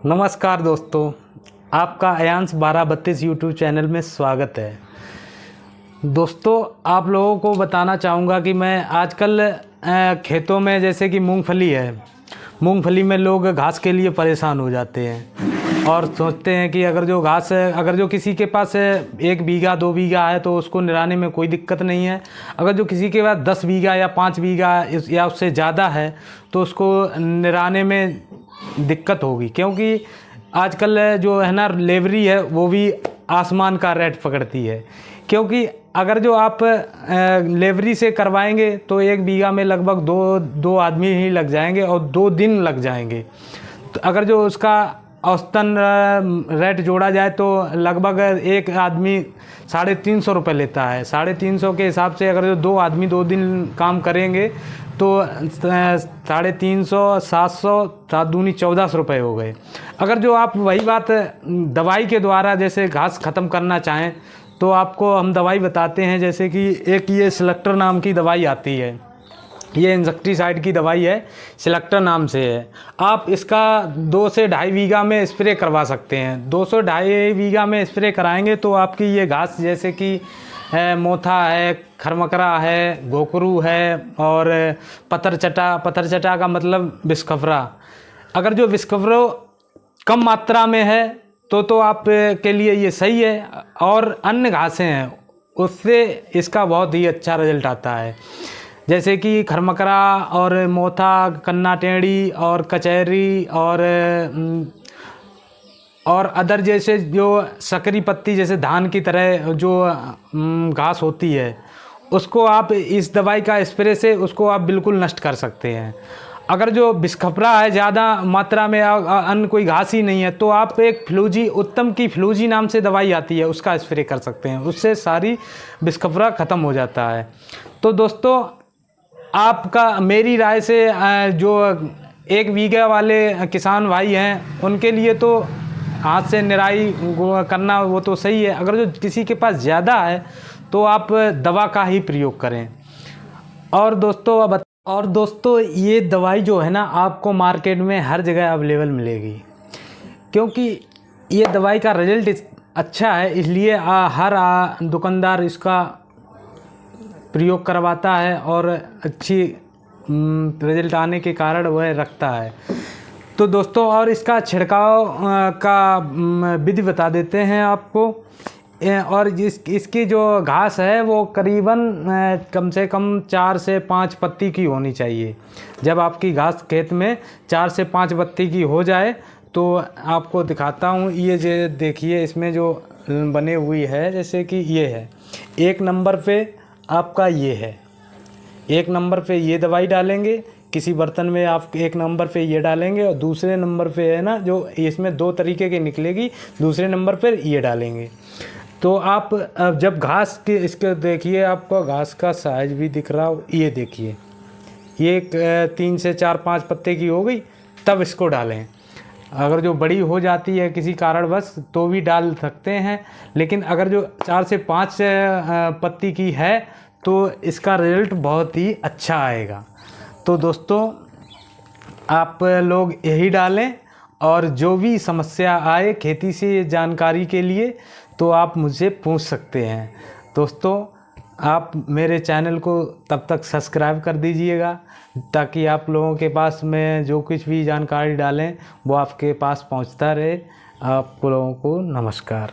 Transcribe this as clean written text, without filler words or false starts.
नमस्कार दोस्तों, आपका अयांश 1232 यूट्यूब चैनल में स्वागत है। दोस्तों, आप लोगों को बताना चाहूँगा कि मैं आजकल खेतों में जैसे कि मूंगफली है, मूंगफली में लोग घास के लिए परेशान हो जाते हैं और सोचते हैं कि अगर जो किसी के पास 1 बीघा 2 बीघा है तो उसको निराने में कोई दिक्कत नहीं है। अगर जो किसी के पास 10 बीघा या 5 बीघा या उससे ज़्यादा है तो उसको निराने में दिक्कत होगी, क्योंकि आजकल जो है ना लेबरी है वो भी आसमान का रेट पकड़ती है। क्योंकि अगर जो आप लेबरी से करवाएंगे तो 1 बीघा में लगभग दो आदमी ही लग जाएंगे और 2 दिन लग जाएंगे। तो अगर जो उसका औसतन रेट जोड़ा जाए तो लगभग एक आदमी 350 रुपये लेता है। 350 के हिसाब से अगर जो 2 आदमी 2 दिन काम करेंगे तो 350, 700, 7 दूनी 1400 रुपये हो गए। अगर जो आप वही बात दवाई के द्वारा जैसे घास ख़त्म करना चाहें तो आपको हम दवाई बताते हैं। जैसे कि एक ये सिलेक्टर नाम की दवाई आती है, ये इंसेक्टिसाइड की दवाई है, सिलेक्टर नाम से है। आप इसका 2 से 2.5 बीघा में स्प्रे करवा सकते हैं। 2 से 2.5 बीघा में स्प्रे कराएंगे तो आपकी ये घास जैसे कि मोथा है, खरमकरा है, घोकरू है और पत्थर चटा का मतलब बिस्कफरा। अगर जो बिस्कफरा कम मात्रा में है तो आप के लिए ये सही है, और अन्य घासें हैं उससे इसका बहुत ही अच्छा रिजल्ट आता है। जैसे कि खरमकरा और मोथा, कन्ना टेढ़ी और कचहरी और अदर जैसे जो सकरी पत्ती जैसे धान की तरह जो घास होती है उसको आप इस दवाई का स्प्रे से उसको आप बिल्कुल नष्ट कर सकते हैं। अगर जो बिस्कफरा है ज़्यादा मात्रा में अन्य कोई घास ही नहीं है तो आप एक फ्लूजी, उत्तम की फ्लूजी नाम से दवाई आती है, उसका स्प्रे कर सकते हैं। उससे सारी बिस्कफरा ख़त्म हो जाता है। तो दोस्तों, आपका मेरी राय से जो 1 बीघा वाले किसान भाई हैं उनके लिए तो हाथ से निराई करना वो तो सही है। अगर जो किसी के पास ज़्यादा है तो आप दवा का ही प्रयोग करें। और दोस्तों ये दवाई जो है ना आपको मार्केट में हर जगह अवेलेबल मिलेगी, क्योंकि ये दवाई का रिजल्ट अच्छा है, इसलिए हर दुकानदार इसका प्रयोग करवाता है और अच्छी रिजल्ट आने के कारण वह रखता है। तो दोस्तों, और इसका छिड़काव का विधि बता देते हैं आपको। और इसकी जो घास है वो करीबन कम से कम 4 से 5 पत्ती की होनी चाहिए। जब आपकी घास खेत में 4 से 5 पत्ती की हो जाए तो आपको दिखाता हूँ। ये जो देखिए इसमें जो बने हुई है, जैसे कि ये है 1 नंबर पे आपका ये है, 1 नंबर पे ये दवाई डालेंगे किसी बर्तन में, आप 1 नंबर पे ये डालेंगे और दूसरे नंबर पे है ना जो इसमें 2 तरीके की निकलेगी, दूसरे नंबर पर ये डालेंगे। तो आप जब घास के इसके देखिए आपको घास का साइज भी दिख रहा हो, ये देखिए ये 3 से 4-5 पत्ते की हो गई, तब इसको डालें। अगर जो बड़ी हो जाती है किसी कारणवश तो भी डाल सकते हैं, लेकिन अगर जो 4 से 5 पत्ती की है तो इसका रिजल्ट बहुत ही अच्छा आएगा। तो दोस्तों, आप लोग यही डालें, और जो भी समस्या आए खेती से जानकारी के लिए तो आप मुझसे पूछ सकते हैं। दोस्तों, आप मेरे चैनल को तब तक सब्सक्राइब कर दीजिएगा ताकि आप लोगों के पास में जो कुछ भी जानकारी डालें वो आपके पास पहुंचता रहे। आप लोगों को नमस्कार।